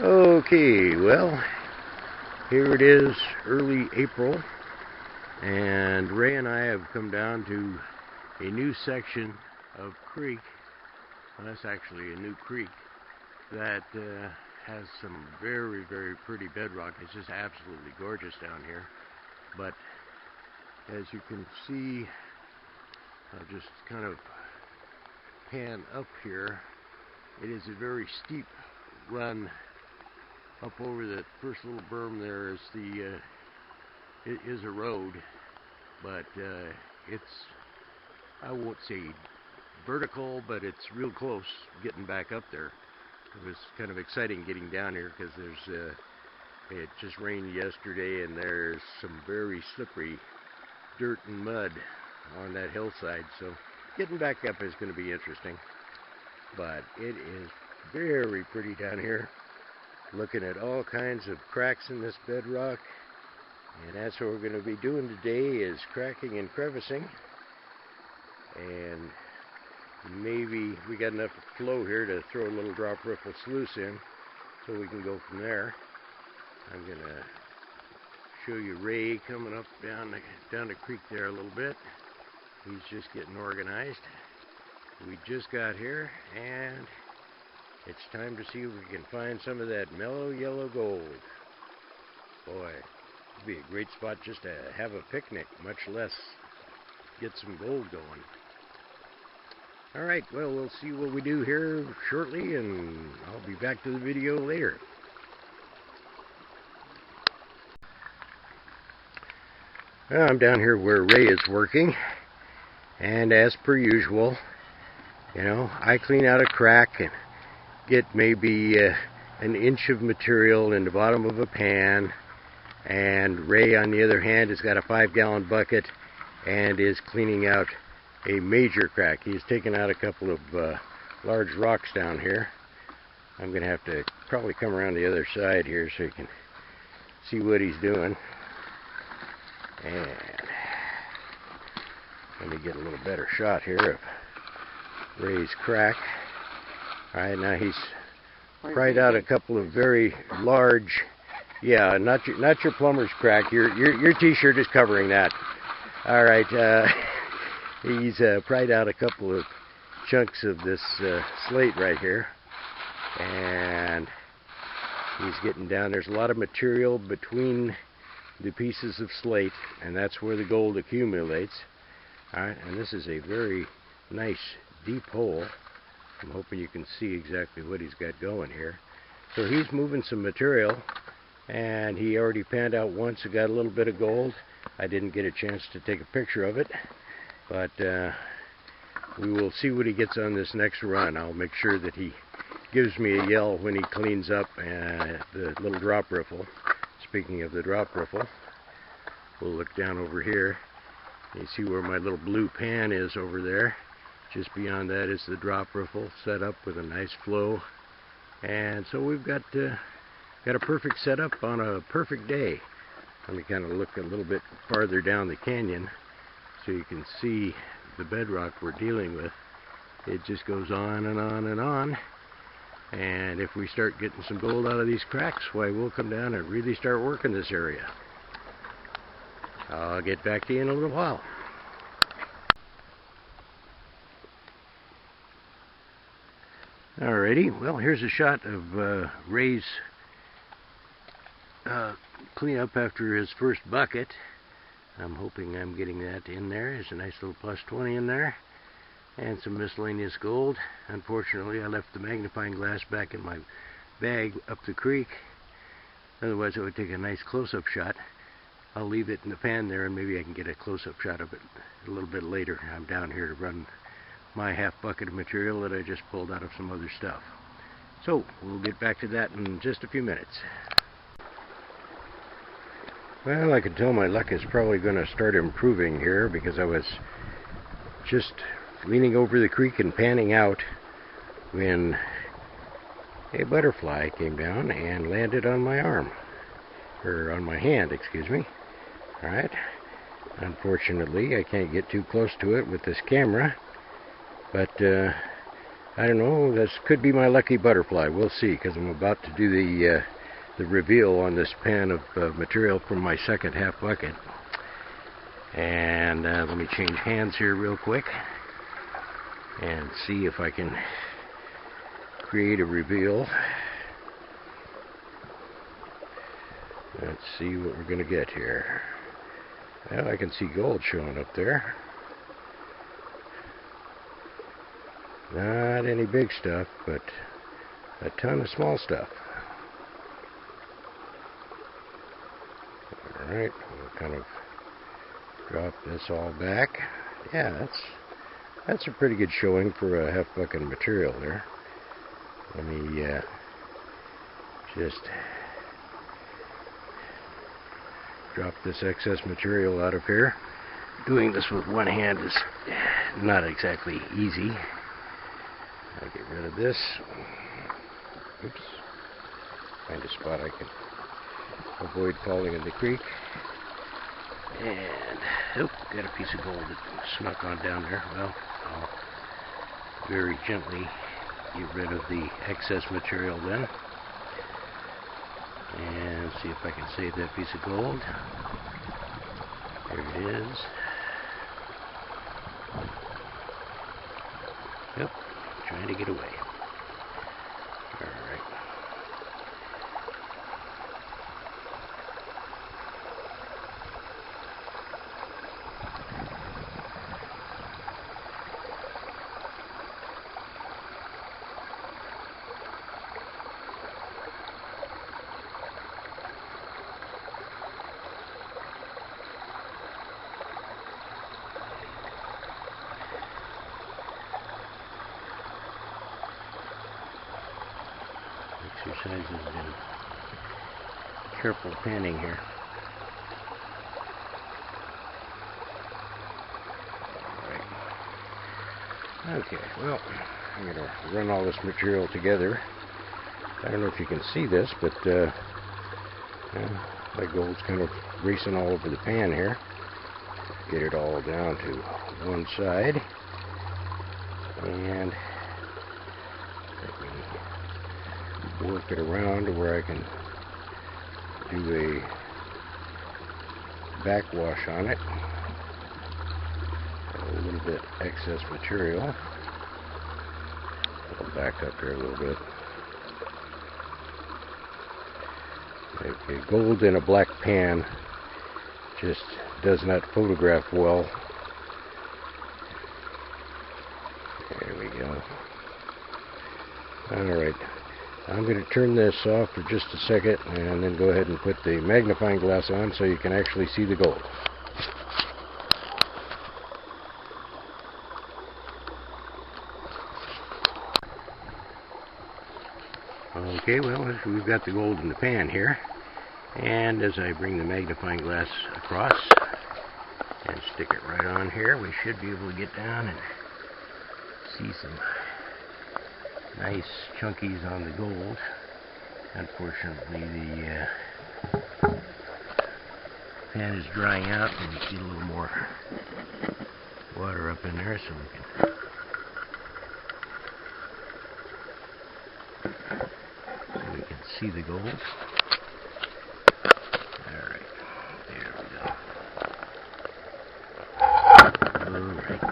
Okay, well, here it is, early April, and Ray and I have come down to a new section of creek. Well, that's actually a new creek that has some very, very pretty bedrock. It's just absolutely gorgeous down here. But as you can see, I'll just kind of pan up here. It is a very steep run up over that first little berm. There is it is a road, but it's, I won't say vertical, but it's real close getting back up there. It was kind of exciting getting down here because it just rained yesterday and there's some very slippery dirt and mud on that hillside, so getting back up is going to be interesting. But it is very pretty down here. Looking at all kinds of cracks in this bedrock, and that's what we're going to be doing today, is cracking and crevicing. And maybe we got enough flow here to throw a little drop riffle sluice in, so we can go from there. I'm going to show you Ray coming up down the creek there a little bit. He's just getting organized. We just got here, and it's time to see if we can find some of that mellow yellow gold. Boy, it'd be a great spot just to have a picnic, much less get some gold going. Alright, well, we'll see what we do here shortly, and I'll be back to the video later. Well, I'm down here where Ray is working, and as per usual, you know, I clean out a crack and get maybe an inch of material in the bottom of a pan, and Ray on the other hand has got a 5-gallon bucket and is cleaning out a major crack. He's taken out a couple of large rocks down here. I'm going to have to probably come around the other side here so you can see what he's doing. And let me get a little better shot here of Ray's crack. Alright, now he's pried out a couple of very large, yeah, not your plumber's crack. Your t-shirt is covering that. Alright, he's pried out a couple of chunks of this slate right here, and he's getting down. There's a lot of material between the pieces of slate, and that's where the gold accumulates. Alright, and this is a very nice deep hole. I'm hoping you can see exactly what he's got going here. So he's moving some material, and he already panned out once and got a little bit of gold. I didn't get a chance to take a picture of it, but we will see what he gets on this next run. I'll make sure that he gives me a yell when he cleans up the little drop riffle. Speaking of the drop riffle, we'll look down over here. You see where my little blue pan is over there. Just beyond that is the drop riffle set up with a nice flow. And so we've got a perfect setup on a perfect day. Let me kind of look a little bit farther down the canyon so you can see the bedrock we're dealing with. It just goes on and on and on. And if we start getting some gold out of these cracks, why, we'll come down and really start working this area. I'll get back to you in a little while. Alrighty, well, here's a shot of Ray's cleanup after his first bucket. I'm hoping I'm getting that in there. There's a nice little plus 20 in there, and some miscellaneous gold. Unfortunately, I left the magnifying glass back in my bag up the creek. Otherwise, I would take a nice close-up shot. I'll leave it in the pan there, and maybe I can get a close-up shot of it a little bit later. I'm down here to run my half bucket of material that I just pulled out of some other stuff. So we'll get back to that in just a few minutes. Well, I can tell my luck is probably going to start improving here, because I was just leaning over the creek and panning out when a butterfly came down and landed on my arm, or on my hand, excuse me. Alright, unfortunately I can't get too close to it with this camera, but I don't know, this could be my lucky butterfly. We'll see, because I'm about to do the reveal on this pan of material from my second half bucket. And let me change hands here real quick and see if I can create a reveal. Let's see what we're going to get here. Well, I can see gold showing up there. Not any big stuff, but a ton of small stuff. Alright, we'll kind of drop this all back. Yeah, that's a pretty good showing for a half bucket of material there. Let me just drop this excess material out of here. Doing this with one hand is not exactly easy. I'll get rid of this. Oops. Find a spot I can avoid falling in the creek. And, oh, got a piece of gold that snuck on down there. Well, I'll very gently get rid of the excess material then. And see if I can save that piece of gold. There it is. Yep, trying to get away. Alright. Exercises in careful panning here. Alright. Okay, well, I'm going to run all this material together. I don't know if you can see this, but my gold's kind of racing all over the pan here. Get it all down to one side. And work it around to where I can do a backwash on it. A little bit excess material. I'll back up here a little bit. Okay, gold in a black pan just does not photograph well. There we go. Alright. I'm going to turn this off for just a second and then go ahead and put the magnifying glass on so you can actually see the gold. Okay, well, we've got the gold in the pan here, and as I bring the magnifying glass across and stick it right on here, we should be able to get down and see some nice chunkies on the gold. Unfortunately, the pan is drying out, and you see a little more water up in there, so we can see the gold. Alright, there we go. Alright,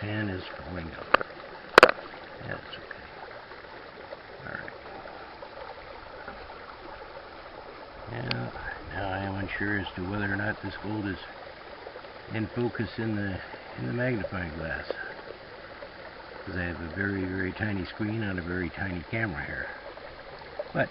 pan is falling up. That's okay. Alright. Now I am unsure as to whether or not this gold is in focus in the magnifying glass, because I have a very, very tiny screen on a very tiny camera here. But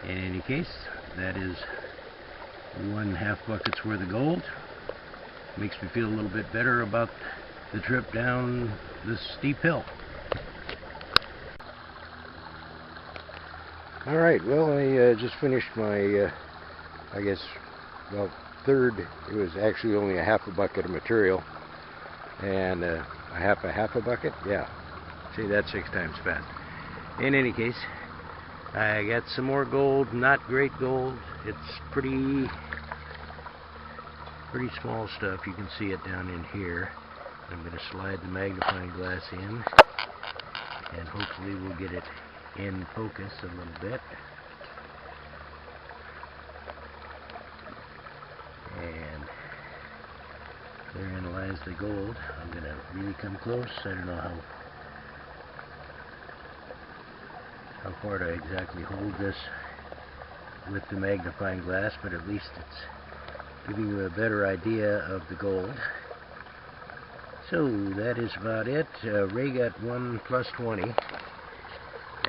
in any case, that is 1/2 bucket's worth of gold. Makes me feel a little bit better about the trip down this steep hill. Alright, well, I just finished my, I guess, well, third. It was actually only 1/2 bucket of material. And a half a bucket? Yeah. See, that's 6 times fast. In any case, I got some more gold, not great gold. It's pretty small stuff. You can see it down in here. I'm going to slide the magnifying glass in and hopefully we'll get it in focus a little bit. And therein lies the gold. I'm going to really come close. I don't know how far to exactly hold this with the magnifying glass, but at least it's giving you a better idea of the gold. So that is about it. Ray got 1 plus 20,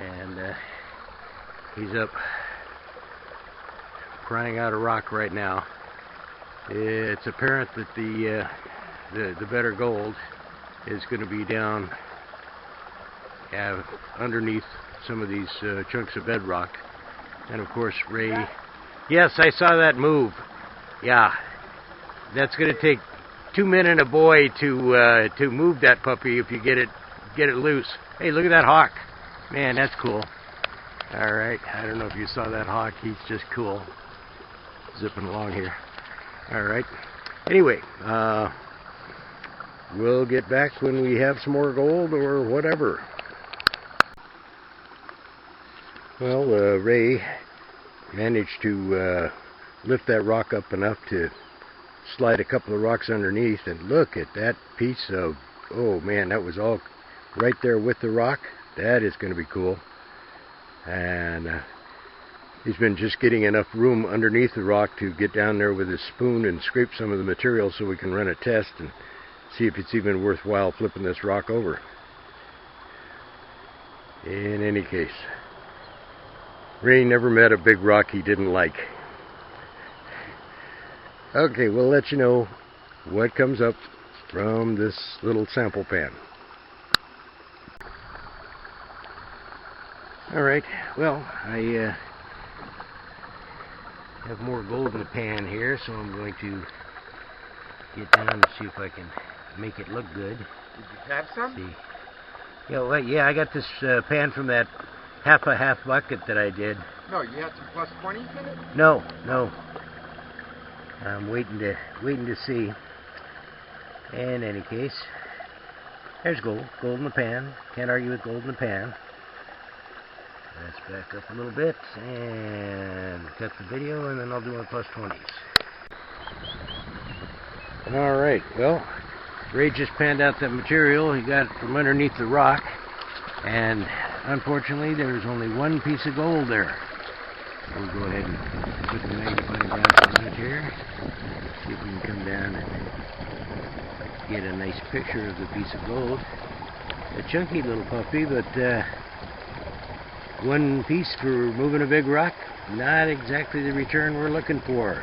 and he's up crying out a rock right now. It's apparent that the better gold is going to be down underneath some of these chunks of bedrock. And of course, Ray... Yes, I saw that move. Yeah, that's going to take 2 men and a boy to move that puppy if you get it loose. Hey, look at that hawk. Man, that's cool. All right, I don't know if you saw that hawk. He's just cool. Zipping along here. All right. Anyway, we'll get back when we have some more gold or whatever. Well, Ray managed to lift that rock up enough to slide a couple of rocks underneath, and look at that piece of, oh man, that was all right there with the rock. That is going to be cool. And he's been just getting enough room underneath the rock to get down there with his spoon and scrape some of the material so we can run a test and see if it's even worthwhile flipping this rock over. In any case, Ray never met a big rock he didn't like. Okay, we'll let you know what comes up from this little sample pan. Alright, well, I have more gold in the pan here, so I'm going to get down and see if I can make it look good. Did you have some? See. Yeah, well, yeah, I got this pan from that half bucket that I did. No, you had some plus 20s in it? No. I'm waiting to see. In any case, there's gold in the pan. Can't argue with gold in the pan. Let's back up a little bit and cut the video, and then I'll do my plus 20s. All right. Well, Ray just panned out that material he got from underneath the rock, and unfortunately, there's only one piece of gold there. We'll go ahead and put the magnifying glass on it here. See if we can come down and get a nice picture of the piece of gold. A chunky little puppy, but one piece for moving a big rock, not exactly the return we're looking for.